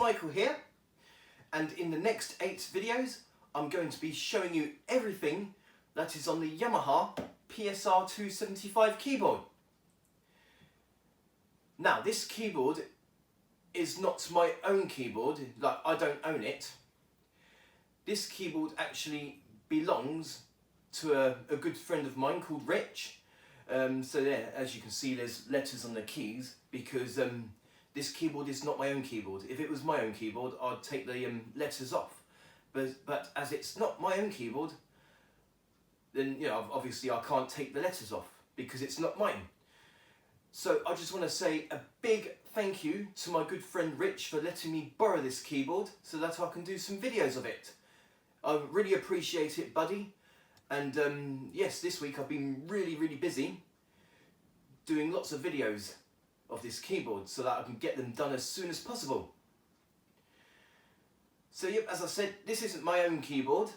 Michael here, and in the next 8 videos I'm going to be showing you everything that is on the Yamaha PSR-275 keyboard. Now this keyboard is not my own keyboard, like I don't own it. This keyboard actually belongs to a good friend of mine called Rich. So there, as you can see, there's letters on the keys because this keyboard is not my own keyboard. If it was my own keyboard, I'd take the letters off. But as it's not my own keyboard, then obviously I can't take the letters off because it's not mine. So I just want to say a big thank you to my good friend Rich for letting me borrow this keyboard so that I can do some videos of it. I really appreciate it, buddy. And yes, this week I've been really busy doing lots of videos of this keyboard so that I can get them done as soon as possible. So yep, as I said, this isn't my own keyboard.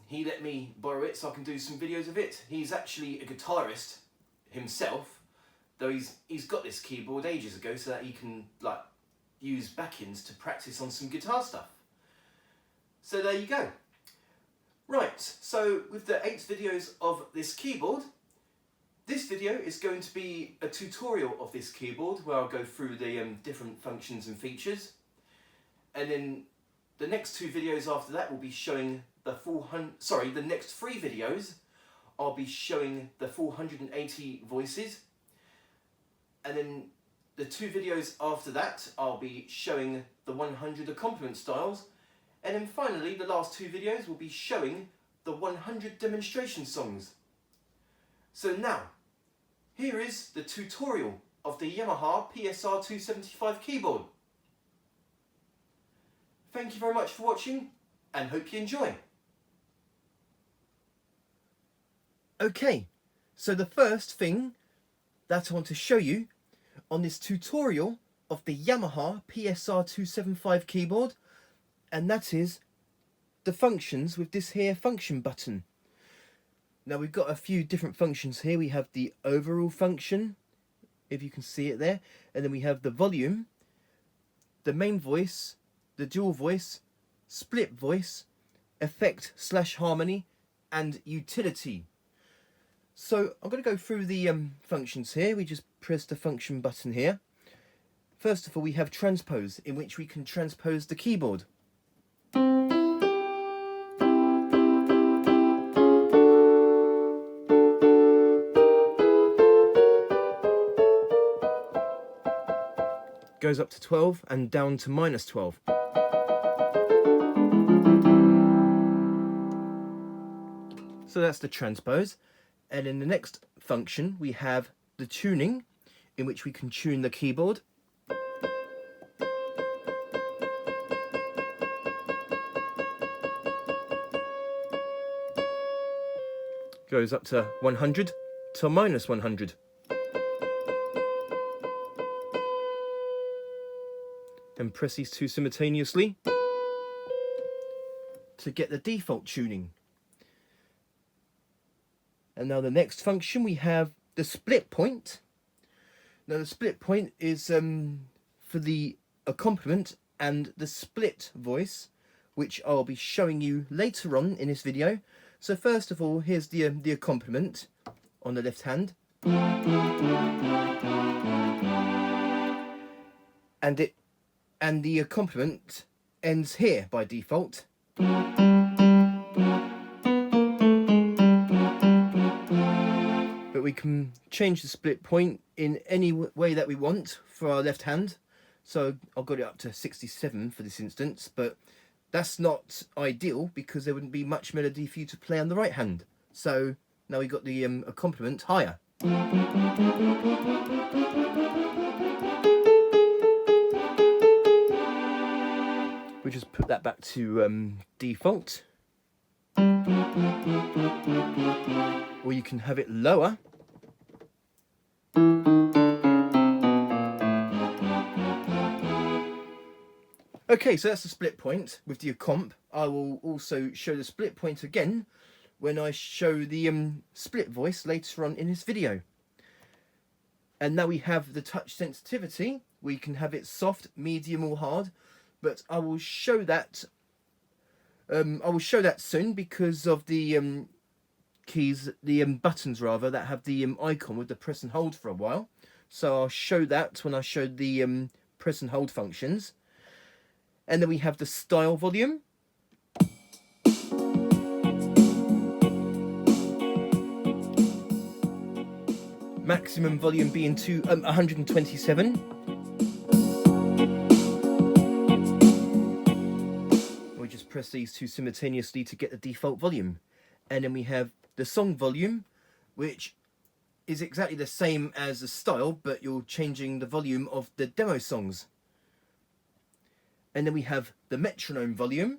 He let me borrow it so I can do some videos of it. He's actually a guitarist himself, though he's got this keyboard ages ago so that he can like use back-ins to practice on some guitar stuff. So there you go. Right, so with the 8 videos of this keyboard, this video is going to be a tutorial of this keyboard where I'll go through the different functions and features. And then the next 2 videos after that will be showing the next 3 videos I'll be showing the 480 voices. And then the 2 videos after that I'll be showing the 100 accompaniment styles. And then finally the last 2 videos will be showing the 100 demonstration songs. So now, here is the tutorial of the Yamaha PSR-275 keyboard. Thank you very much for watching and hope you enjoy. Okay, so the first thing that I want to show you on this tutorial of the Yamaha PSR-275 keyboard, and that is the functions with this here function button. Now we've got a few different functions here. We have the overall function, if you can see it there, and then we have the volume, the main voice, the dual voice, split voice, effect/harmony, and utility. So I'm going to go through the functions here. We just press the function button here. First of all, we have transpose, in which we can transpose the keyboard. Goes up to 12 and down to -12. So that's the transpose. And in the next function we have the tuning, in which we can tune the keyboard. Goes up to 100 to -100. And press these 2 simultaneously to get the default tuning. And now the next function, we have the split point. Now the split point is for the accompaniment and the split voice, which I'll be showing you later on in this video. So first of all, here's the accompaniment on the left hand. And the accompaniment ends here by default. But we can change the split point in any way that we want for our left hand. So I've got it up to 67 for this instance, but that's not ideal because there wouldn't be much melody for you to play on the right hand. So now we've got the accompaniment higher. We just put that back to default. Or you can have it lower. Okay, so that's the split point with the accomp. I will also show the split point again when I show the split voice later on in this video. And now we have the touch sensitivity, We can have it soft, medium or hard, but I will show that soon because of the keys, the buttons rather, that have the icon with the press and hold for a while. So I'll show that when I show the press and hold functions. And then we have the style volume. Maximum volume being 127. We just press these two simultaneously to get the default volume. And then we have the song volume, which is exactly the same as the style, but you're changing the volume of the demo songs. And then we have the metronome volume.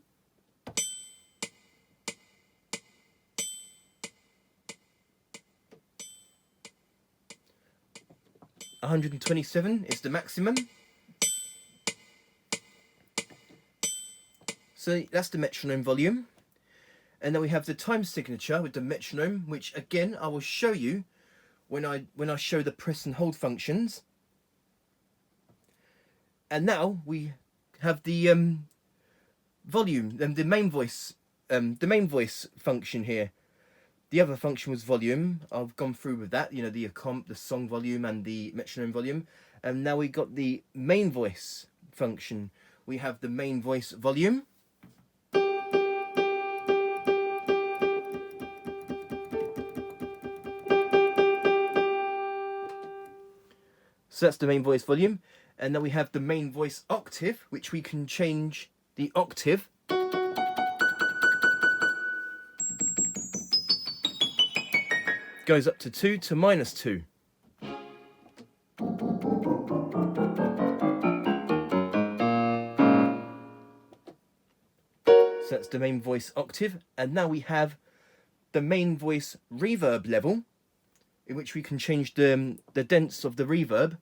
$127 is the maximum. So that's the metronome volume. And then we have the time signature with the metronome, which again I will show you when I show the press and hold functions. And now we have the volume and the main voice function here. The other function was volume. I've gone through with that, you know, the song volume and the metronome volume. And now we got the main voice function. We have the main voice volume. So that's the main voice volume. And then we have the main voice octave, which we can change the octave. Goes up to 2 to -2. So that's the main voice octave. And now we have the main voice reverb level, in which we can change the dents of the reverb.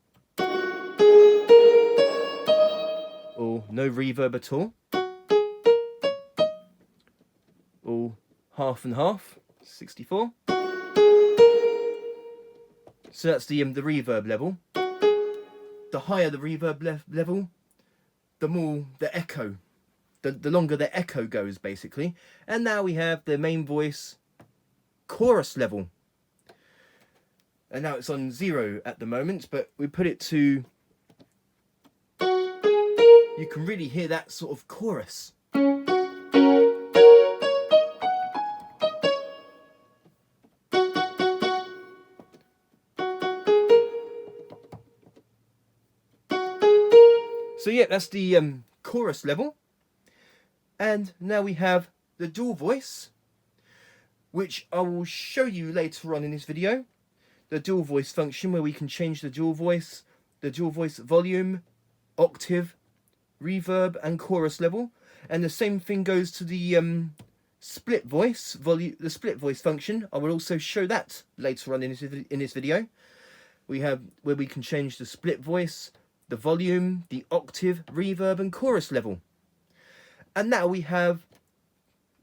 Or no reverb at all. Or half and half, 64. So that's the reverb level. The higher the reverb level, the more the echo, the longer the echo goes basically. And now we have the main voice chorus level. And now it's on 0 at the moment, but we put it to, you can really hear that sort of chorus. So yeah, that's the chorus level. And now we have the dual voice, which I will show you later on in this video. The dual voice function, where we can change the dual voice volume, octave, reverb and chorus level. And the same thing goes to the split voice function. I will also show that later on in this video. We have where we can change the split voice, the volume, the octave, reverb and chorus level. And now we have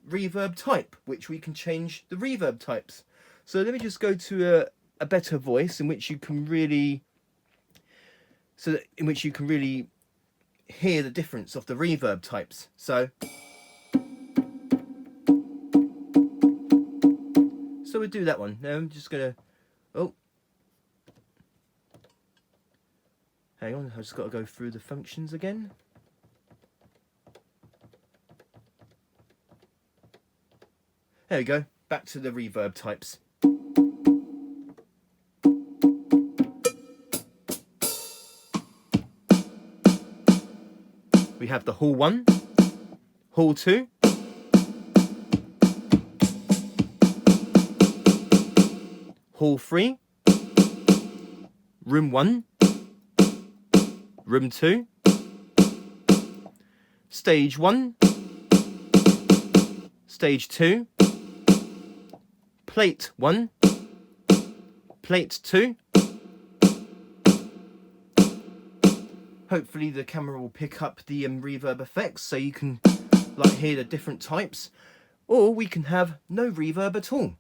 reverb type, which we can change the reverb types. So let me just go to a better voice in which you can really hear the difference of the reverb types. So we'll do that one. Now I'm just gonna, oh, hang on, I've just got to go through the functions again. There we go, back to the reverb types. We have the hall 1, hall 2, hall 3, room 1, room 2, stage 1, stage 2, plate 1, plate 2. Hopefully the camera will pick up the reverb effects so you can like hear the different types, or we can have no reverb at all.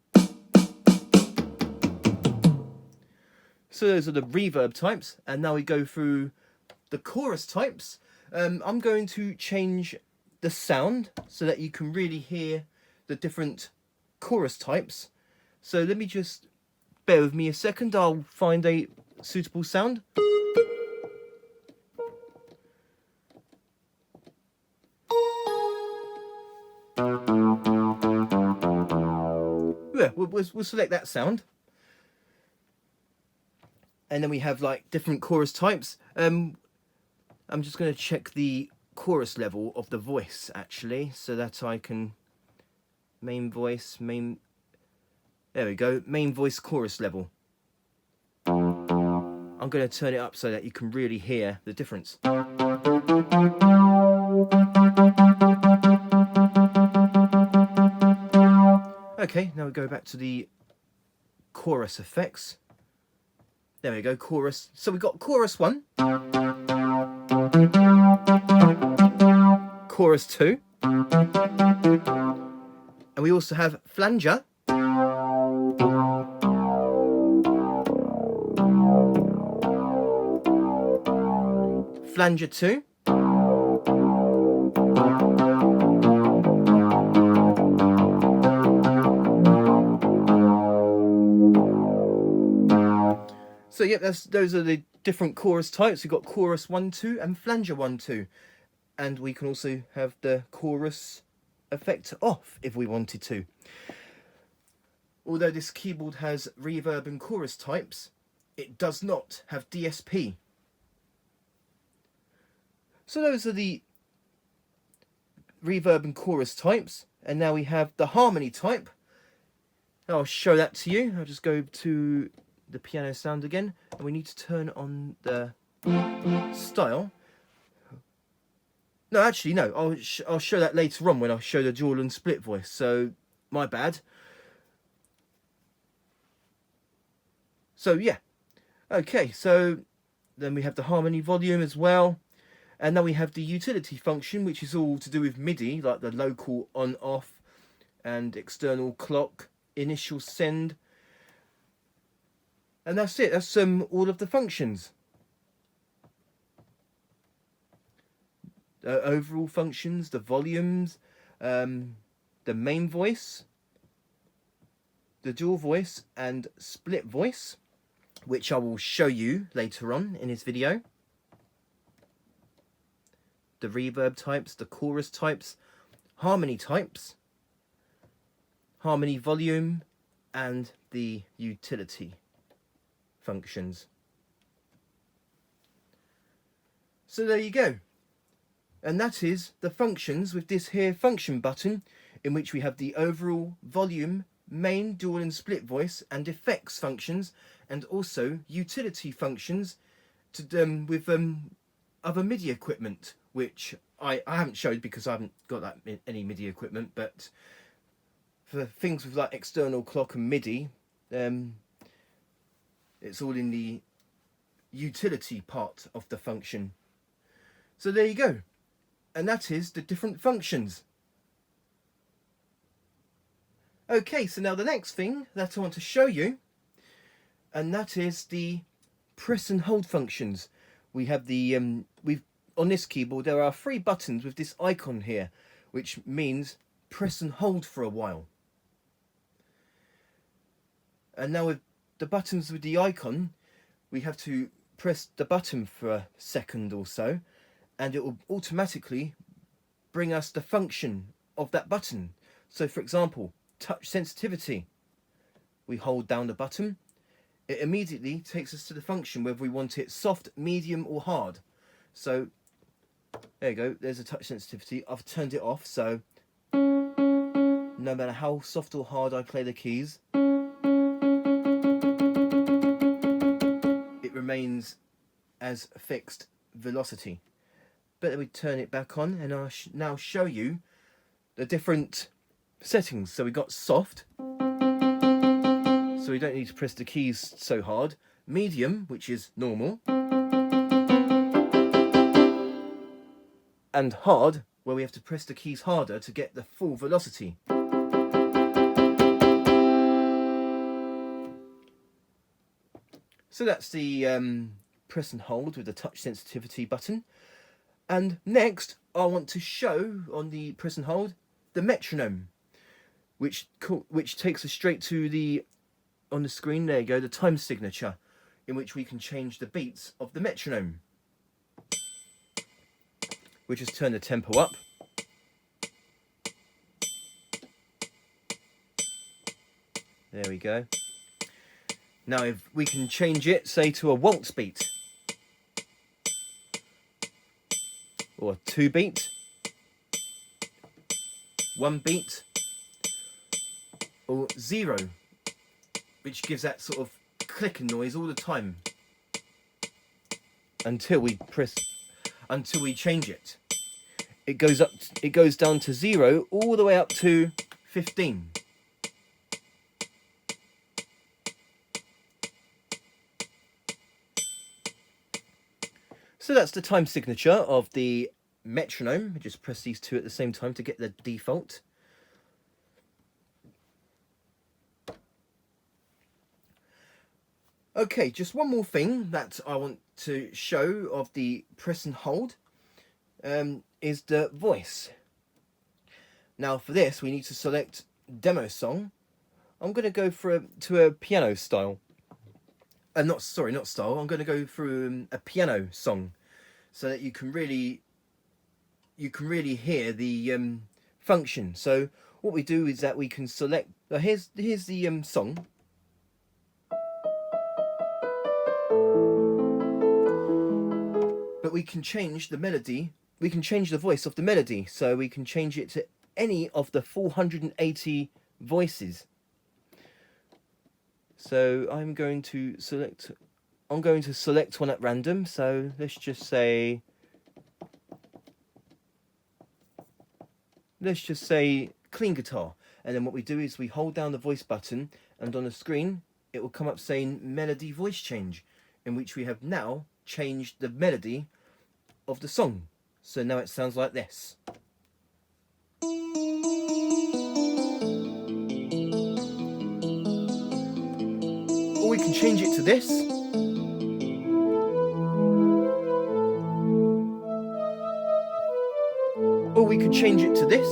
So those are the reverb types, and now we go through the chorus types. I'm going to change the sound so that you can really hear the different chorus types. So let me just bear with me a second. I'll find a suitable sound. Yeah, we'll select that sound. And then we have like different chorus types. I'm just going to check the chorus level of the voice actually, so that I can main voice, there we go, main voice chorus level. I'm going to turn it up so that you can really hear the difference. Okay, now we go back to the chorus effects. There we go, chorus. So we've got chorus 1, chorus 2, and we also have flanger, flanger 2, so yep, those are the different chorus types. We've got chorus 1, 2 and flanger 1, 2. And we can also have the chorus effect off if we wanted to. Although this keyboard has reverb and chorus types, it does not have DSP. So those are the reverb and chorus types. And now we have the harmony type. I'll show that to you. I'll just go to the piano sound again, and we need to turn on the style. No, actually, no. I'll show that later on when I show the dual and split voice. So, my bad. So yeah, okay. So then we have the harmony volume as well, and then we have the utility function, which is all to do with MIDI, like the local on/off and external clock, initial send. And that's it. That's all of the functions. Overall functions, the volumes, the main voice, the dual voice and split voice, which I will show you later on in this video. The reverb types, the chorus types, harmony types, harmony volume, and the utility functions. So there you go. And that is the functions with this here function button, in which we have the overall volume, main, dual and split voice and effects functions, and also utility functions to with other MIDI equipment, which I haven't showed because I haven't got that any MIDI equipment. But for things with like external clock and MIDI, it's all in the utility part of the function. So there you go. And that is the different functions. Okay, so now the next thing that I want to show you, and that is the press and hold functions. We have the on this keyboard there are 3 buttons with this icon here, which means press and hold for a while. And now with the buttons with the icon, we have to press the button for a second or so, and it will automatically bring us the function of that button. So for example, touch sensitivity. We hold down the button, it immediately takes us to the function whether we want it soft, medium or hard. So there you go, there's a touch sensitivity. I've turned it off, so no matter how soft or hard I play the keys, it remains as a fixed velocity. But then we turn it back on, and I'll now show you the different settings. So we've got soft, so we don't need to press the keys so hard. Medium, which is normal. And hard, where we have to press the keys harder to get the full velocity. So that's the press and hold with the touch sensitivity button. And next, I want to show on the press and hold the metronome, which takes us straight to the, on the screen, there you go, the time signature, in which we can change the beats of the metronome. We just turn the tempo up. There we go. Now if we can change it, say, to a waltz beat, or a 2 beat, 1 beat, or 0, which gives that sort of clicking noise all the time until we change it. It goes down to 0 all the way up to 15. So that's the time signature of the metronome. Just press these two at the same time to get the default. Okay, just one more thing that I want to show of the press and hold is the voice. Now for this we need to select demo song. I'm going to go to a piano style. Not style. I'm going to go through a piano song, so that you can really hear the function. So what we do is that we can select. Here's the song. But we can change the melody. We can change the voice of the melody, so we can change it to any of the 480 voices. So I'm going to select one at random. So let's just say clean guitar. And then what we do is we hold down the voice button, and on the screen it will come up saying melody voice change, in which we have now changed the melody of the song. So now it sounds like this. Or we can change it to this. Or we could change it to this.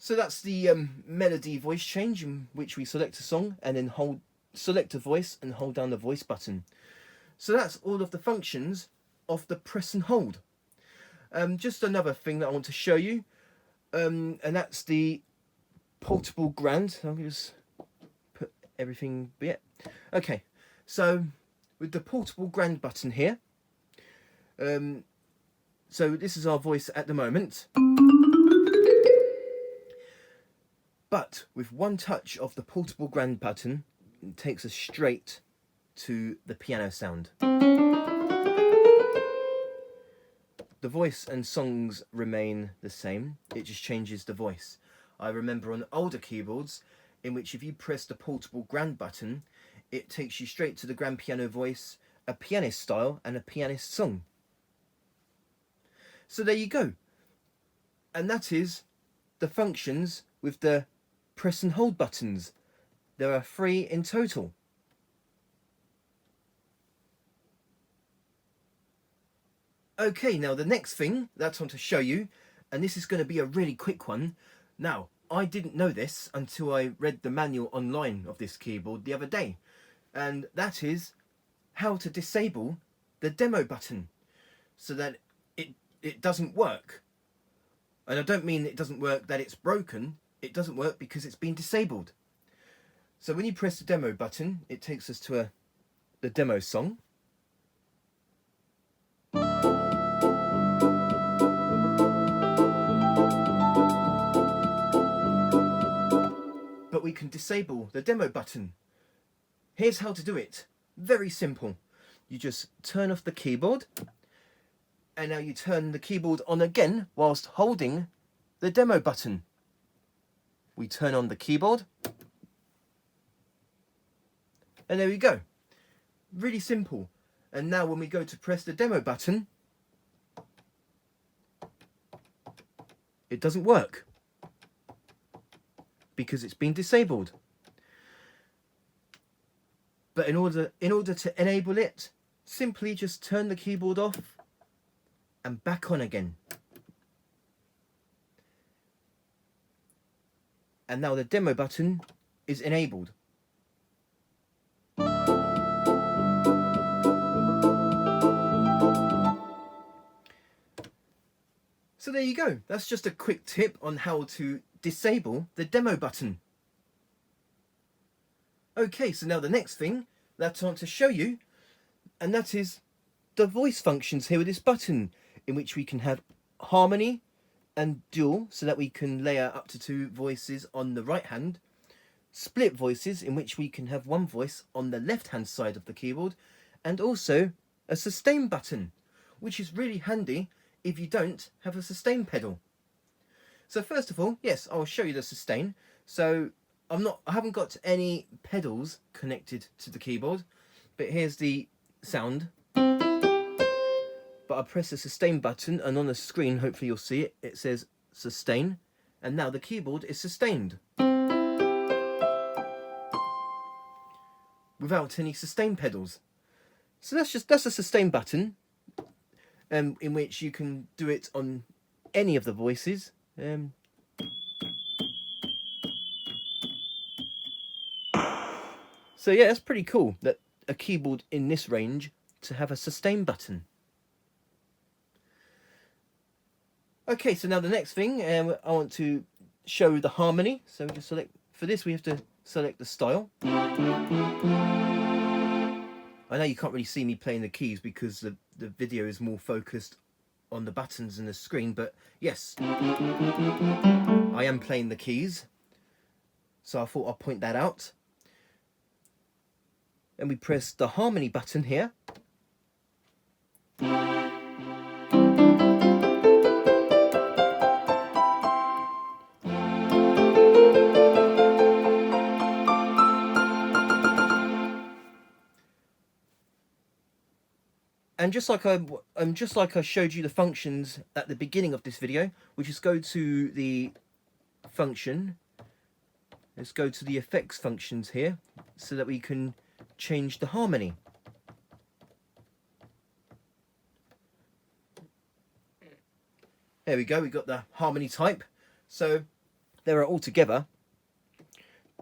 So that's the melody voice change, in which we select a song and then select a voice and hold down the voice button. So that's all of the functions of the press and hold. Just another thing that I want to show you, and that's the portable grand. So I'm going to just put everything. Yeah. Okay. So with the portable grand button here, so this is our voice at the moment. But with one touch of the portable grand button, it takes us straight to the piano sound. The voice and songs remain the same, it just changes the voice. I remember on older keyboards, in which if you press the portable grand button, it takes you straight to the grand piano voice, a pianist style and a pianist song. So there you go. And that is the functions with the press and hold buttons. There are 3 in total. Okay, now the next thing that I want to show you, and this is going to be a really quick one. Now, I didn't know this until I read the manual online of this keyboard the other day, and that is how to disable the demo button so that it doesn't work. And I don't mean it doesn't work that it's broken. It doesn't work because it's been disabled. So when you press the demo button, it takes us to the demo song. But we can disable the demo button. Here's how to do it. Very simple. You just turn off the keyboard, and now you turn the keyboard on again whilst holding the demo button. We turn on the keyboard, and there we go. Really simple. And now when we go to press the demo button, it doesn't work because it's been disabled. But in order to enable it, simply just turn the keyboard off and back on again. And now the demo button is enabled. So there you go. That's just a quick tip on how to disable the demo button. Okay, so now the next thing that I want to show you, and that is the voice functions here with this button, in which we can have harmony and dual, so that we can layer up to 2 voices on the right hand, split voices, in which we can have 1 voice on the left hand side of the keyboard, and also a sustain button, which is really handy if you don't have a sustain pedal. So first of all, yes, I'll show you the sustain. So I haven't got any pedals connected to the keyboard, but here's the sound. But I press the sustain button, and on the screen, hopefully you'll see it, it says sustain, and now the keyboard is sustained without any sustain pedals. So that's a sustain button, in which you can do it on any of the voices. So yeah, it's pretty cool that a keyboard in this range to have a sustain button. Okay, so now the next thing, I want to show the harmony. So we can select, for this we have to select the style. I know you can't really see me playing the keys because the video is more focused on the buttons and the screen, but yes, I am playing the keys. So I thought I'll point that out. And we press the harmony button here. And just like I showed you the functions at the beginning of this video, we just go to the function. Let's go to the effects functions here, so that we can change the harmony. There we go, we got the harmony type. So there are altogether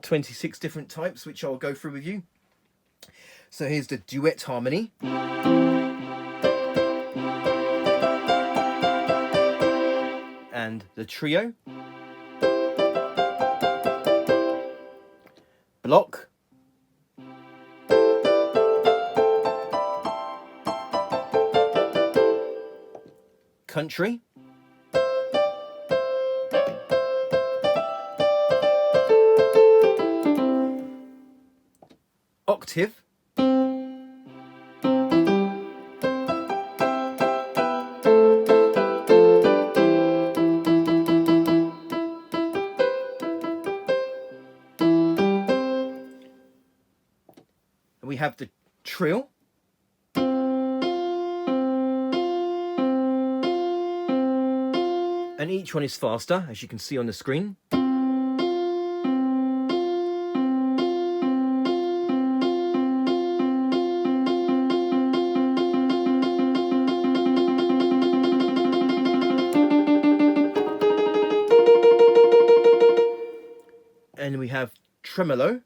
26 different types, which I'll go through with you. So here's the duet harmony. And the trio. Block. Country. Octave. And we have the trill. And each one is faster, as you can see on the screen. And we have tremolo.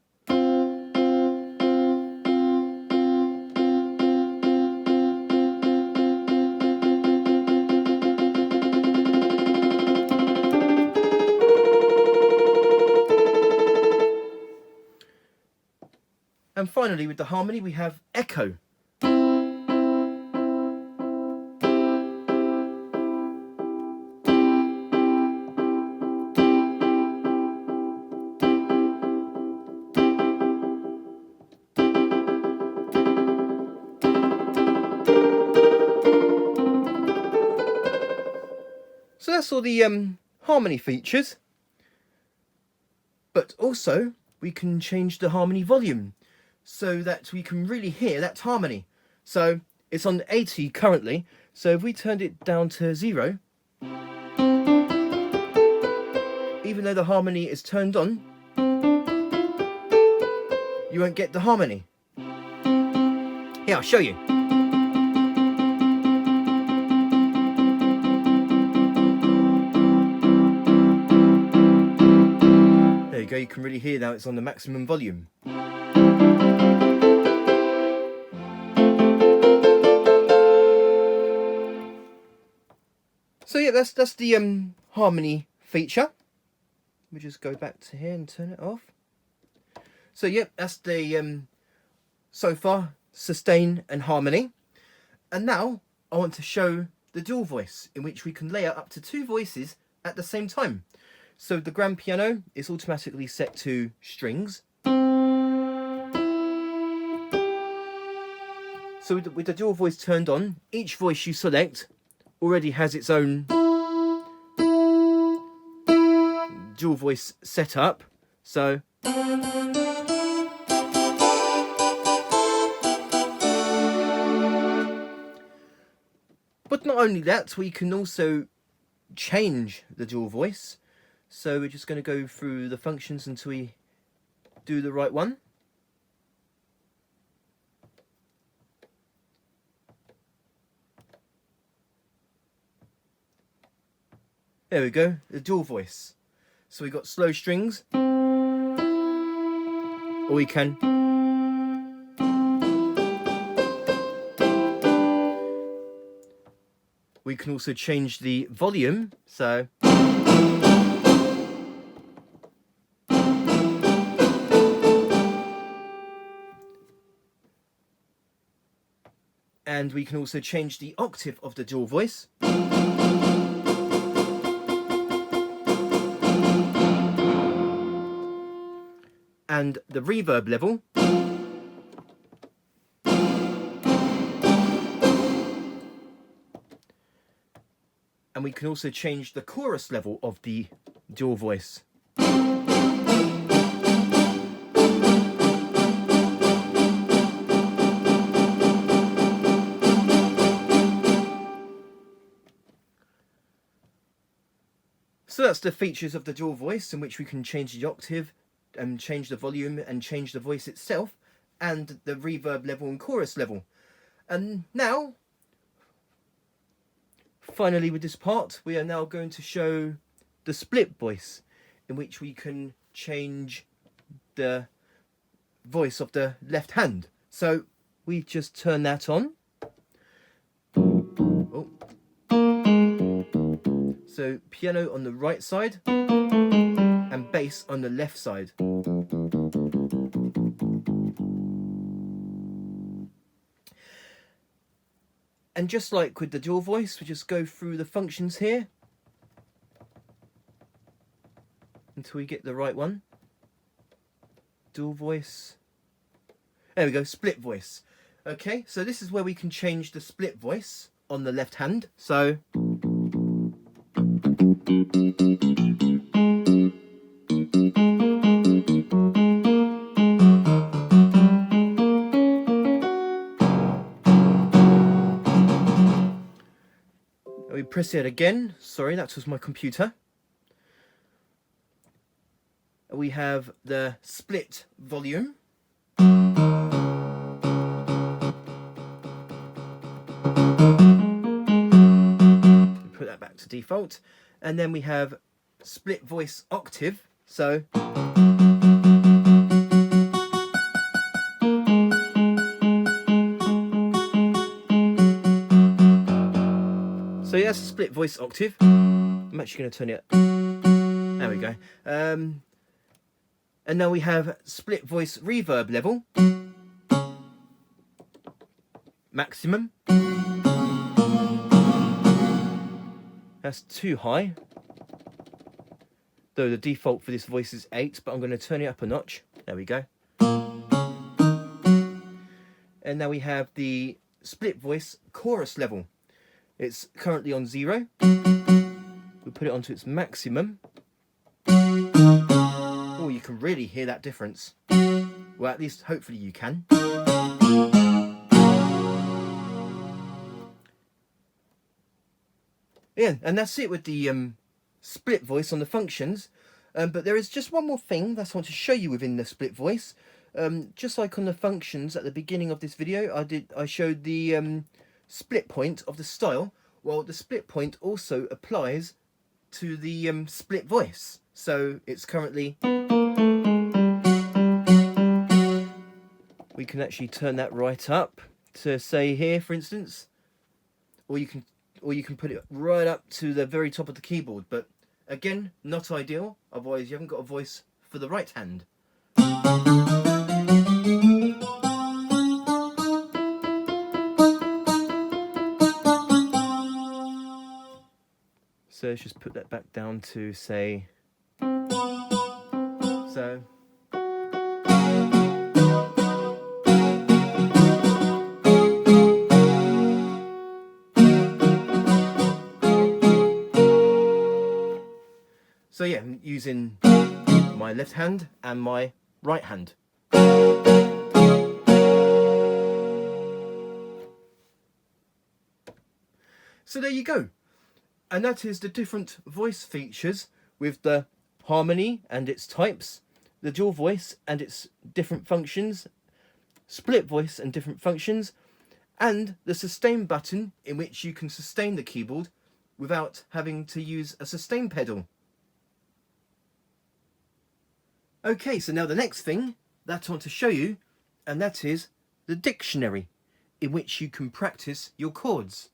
And finally, with the harmony, we have echo. So that's all the harmony features. But also, we can change the harmony volume, so that we can really hear that harmony. So it's on 80 currently, so if we turned it down to 0, even though the harmony is turned on, you won't get the harmony. Here, I'll show you. There you go, you can really hear now it's on the maximum volume. So yeah, that's the harmony feature. We just go back to here and turn it off. So yep, that's the so far sustain and harmony. And now I want to show the dual voice, in which we can layer up to 2 voices at the same time. So the grand piano is automatically set to strings. So with the dual voice turned on, each voice you select already has its own dual voice setup. So but not only that, we can also change the dual voice. So we're just going to go through the functions until we do the right one. There we go, the dual voice. So we've got slow strings, or we can also change the volume. So and we can also change the octave of the dual voice. And the reverb level. And we can also change the chorus level of the dual voice. So that's the features of the dual voice, in which we can change the octave and change the volume and change the voice itself, and the reverb level and chorus level. And now, finally with this part, we are now going to show the split voice, in which we can change the voice of the left hand. So we just turn that on. Oh. So piano on the right side and bass on the left side. And just like with the dual voice, we just go through the functions here until we get the right one. Dual voice. There we go, split voice. Okay, so this is where we can change the split voice on the left hand. So we press it again. Sorry, that was my computer. We have the split volume. Put that back to default. And then we have split voice octave. So yeah, that's a split voice octave. I'm actually going to turn it. There we go. And now we have split voice reverb level. Maximum. That's too high. Though the default for this voice is 8, but I'm going to turn it up a notch. There we go. And now we have the split voice chorus level. It's currently on 0. We put it onto its maximum. Oh, you can really hear that difference. Well, at least hopefully you can. Yeah, and that's it with the split voice on the functions. But there is just one more thing that I want to show you within the split voice. Just like on the functions at the beginning of this video, I showed the split point of the style. Well, the split point also applies to the split voice. So it's currently... We can actually turn that right up to say here, for instance, or you can put it right up to the very top of the keyboard. But again, not ideal. Otherwise, you haven't got a voice for the right hand. So let's just put that back down to say so. So yeah, I'm using my left hand and my right hand. So there you go. And that is the different voice features with the harmony and its types, the dual voice and its different functions, split voice and different functions, and the sustain button in which you can sustain the keyboard without having to use a sustain pedal. Okay, so now the next thing that I want to show you, and that is the dictionary in which you can practice your chords.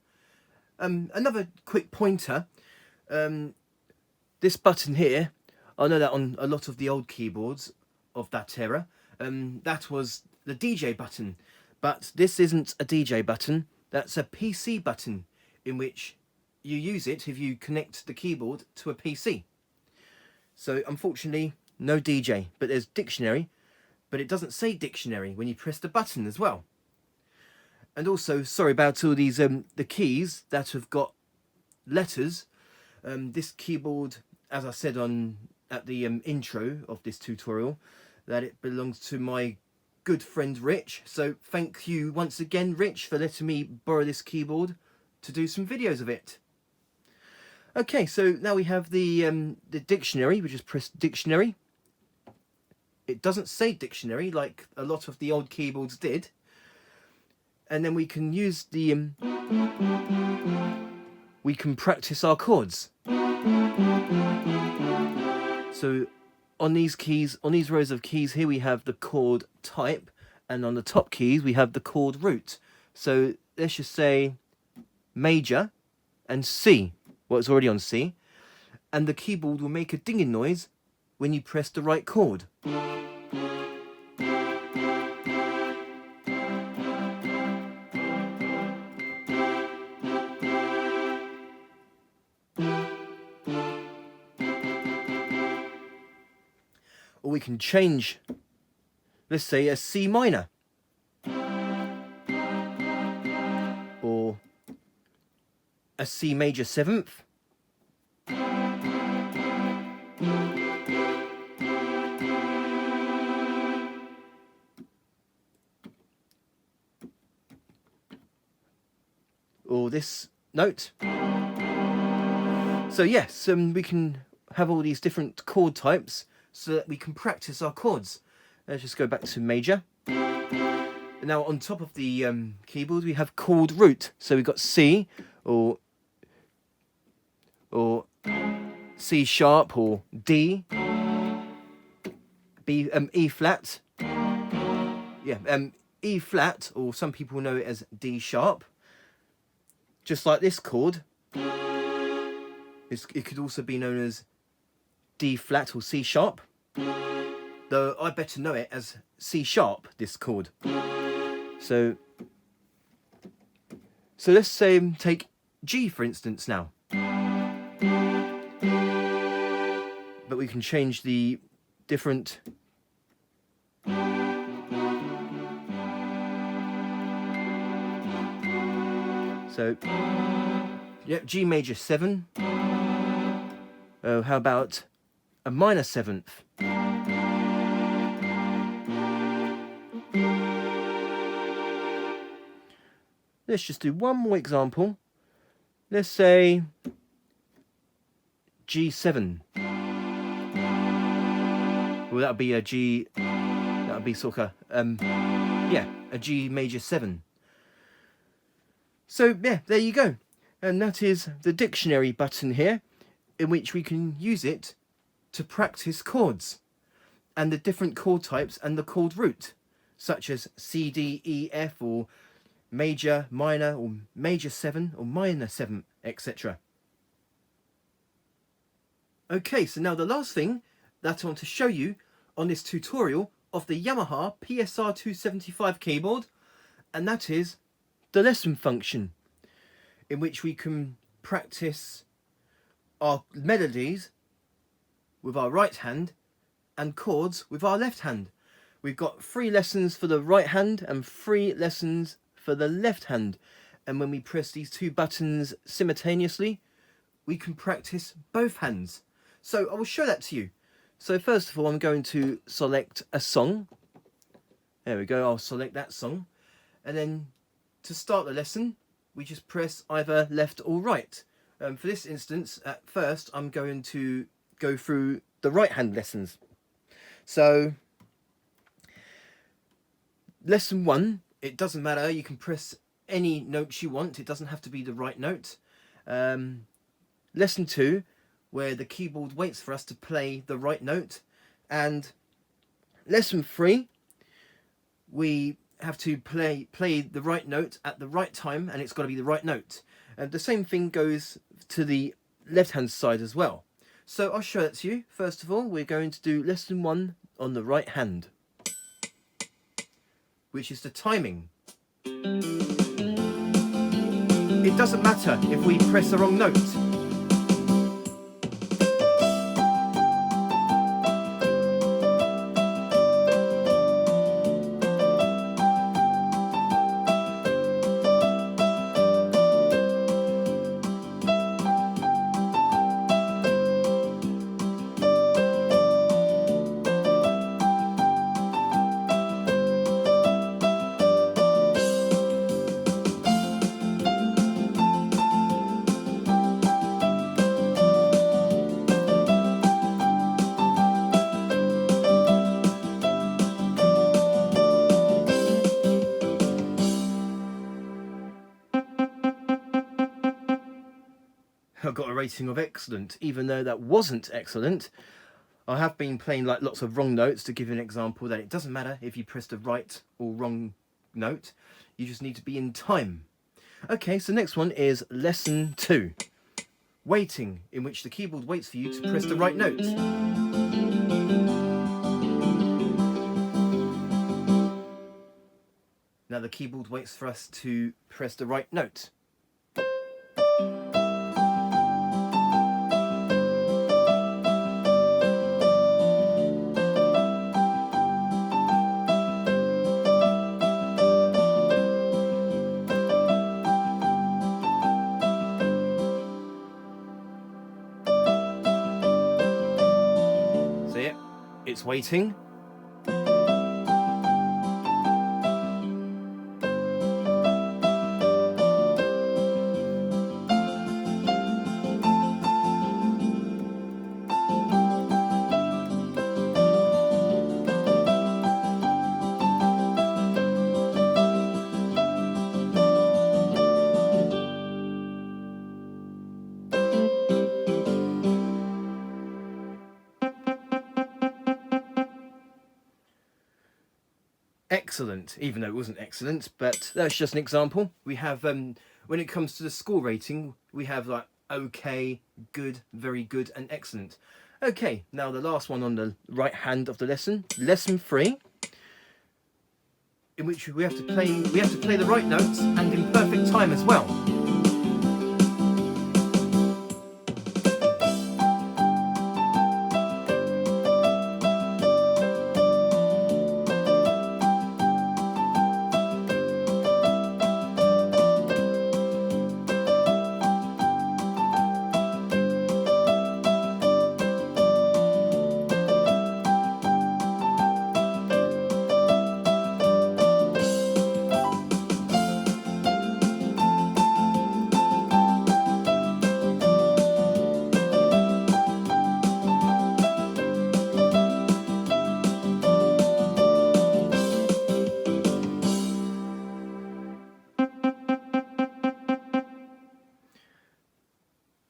Another quick pointer, this button here, I know that on a lot of the old keyboards of that era, that was the DJ button, but this isn't a DJ button, that's a PC button in which you use it if you connect the keyboard to a PC. So unfortunately, no DJ, but there's dictionary, but it doesn't say dictionary when you press the button as well. And also, sorry about all these the keys that have got letters. This keyboard, as I said at the intro of this tutorial, that it belongs to my good friend Rich. So thank you once again, Rich, for letting me borrow this keyboard to do some videos of it. Okay, so now we have the dictionary. We just press dictionary. It doesn't say dictionary like a lot of the old keyboards did. And then we can use the we can practice our chords. So on these keys, on these rows of keys here, we have the chord type, and on the top keys we have the chord root. So let's just say major and C. Well, it's already on C, and the keyboard will make a dinging noise when you press the right chord. Or we can change, let's say, a C minor, or a C major 7th, or this note. So yes, we can have all these different chord types so that we can practice our chords. Let's just go back to major. Now on top of the keyboard we have chord root. So we've got C, or C sharp, or D, B, E flat. Yeah, E flat, or some people know it as D sharp. Just like this chord, it could also be known as D flat or C sharp, though I better know it as C sharp, this chord. So let's say take G for instance now. But we can change the different so yep, G major 7. Oh, how about a minor 7th? Let's just do one more example. Let's say G7. Well, that would be a G. That would be sort of yeah, a G major 7. So yeah, there you go, and that is the dictionary button here, in which we can use it to practice chords and the different chord types and the chord root, such as C, D, E, F, or major, minor, or major 7, or minor 7, etc. Okay, so now the last thing that I want to show you on this tutorial of the Yamaha PSR-275 keyboard, and that is the lesson function, in which we can practice our melodies with our right hand and chords with our left hand. We've got 3 lessons for the right hand and 3 lessons for the left hand, and when we press these 2 buttons simultaneously, we can practice both hands. So I will show that to you. So first of all, I'm going to select a song. There we go, I'll select that song, and then to start the lesson we just press either left or right. For this instance, at first I'm going to go through the right hand lessons. So lesson 1, it doesn't matter, you can press any notes you want, it doesn't have to be the right note. Lesson 2, where the keyboard waits for us to play the right note, and lesson 3, we have to play the right note at the right time, and it's got to be the right note. And the same thing goes to the left hand side as well. So I'll show that to you. First of all, we're going to do lesson 1 on the right hand, which is the timing. It doesn't matter if we press the wrong note. I got a rating of excellent, even though that wasn't excellent. I have been playing like lots of wrong notes to give you an example that it doesn't matter if you press the right or wrong note, you just need to be in time. Okay, so next one is lesson 2, waiting, in which the keyboard waits for you to press the right note. Now the keyboard waits for us to press the right note. See it? It's waiting. Excellent, even though it wasn't excellent, but that's just an example. We have, when it comes to the score rating, we have like okay, good, very good, and excellent. Okay, now the last one on the right hand of the lesson, lesson 3, in which we have to play the right notes and in perfect time as well.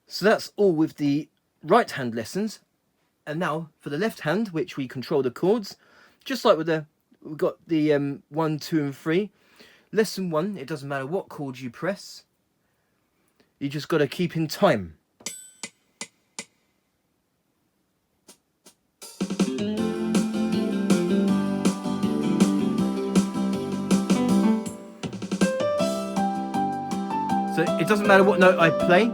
So that's all with the right hand lessons. And now for the left hand, which we control the chords, just like with we've got the 1, 2 and 3. Lesson 1, it doesn't matter what chord you press, you just got to keep in time. So it doesn't matter what note I play.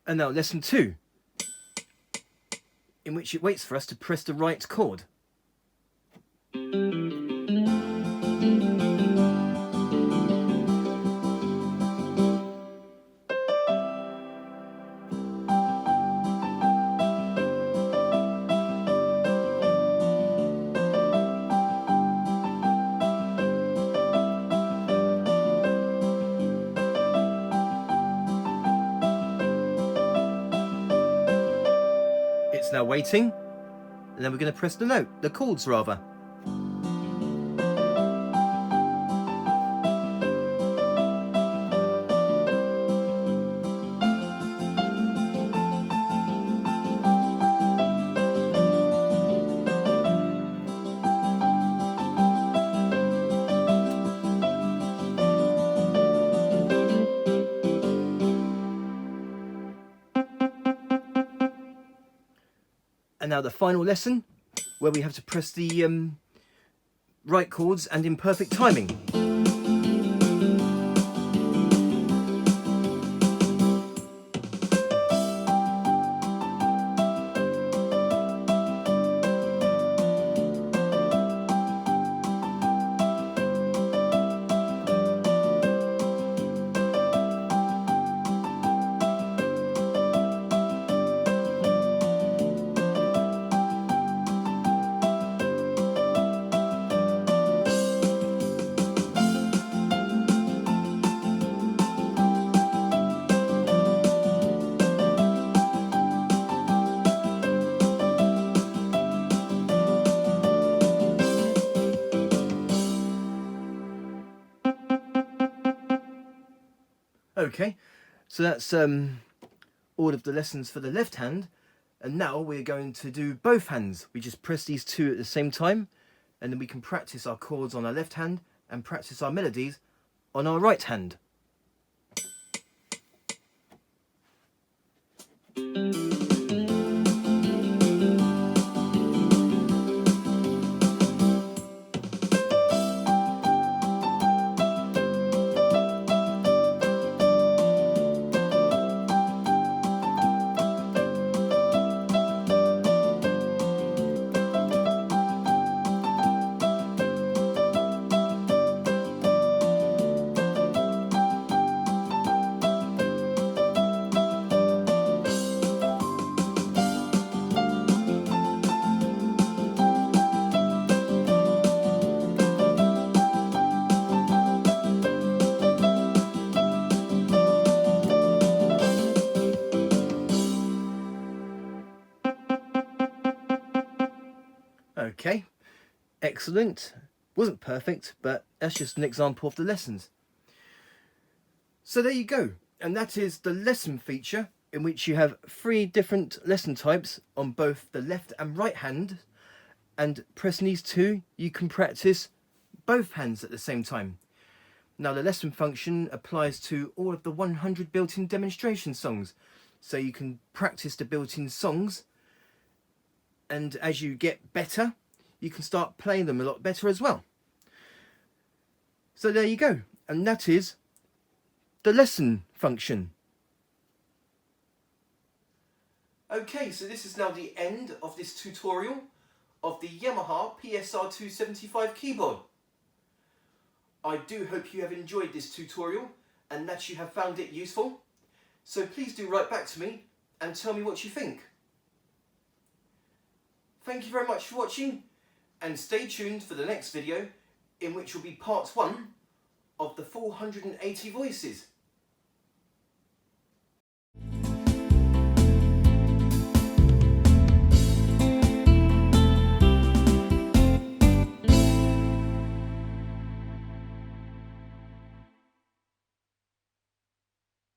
And now lesson 2, in which it waits for us to press the right chord. It's now waiting, and then we're going to press the note, the chords rather. And now the final lesson, where we have to press the right chords and in perfect timing. Okay, so that's all of the lessons for the left hand, and now we're going to do both hands. We just press these two at the same time, and then we can practice our chords on our left hand and practice our melodies on our right hand. Okay, excellent. Wasn't perfect, but that's just an example of the lessons. So there you go, and that is the lesson feature, in which you have 3 different lesson types on both the left and right hand, and pressing these 2 you can practice both hands at the same time. Now the lesson function applies to all of the 100 built-in demonstration songs, so you can practice the built-in songs, and as you get better you can start playing them a lot better as well. So there you go, and that is the lesson function. Okay, so this is now the end of this tutorial of the Yamaha PSR-275 keyboard. I do hope you have enjoyed this tutorial and that you have found it useful. So please do write back to me and tell me what you think. Thank you very much for watching, and stay tuned for the next video, in which will be part 1 of the 480 voices.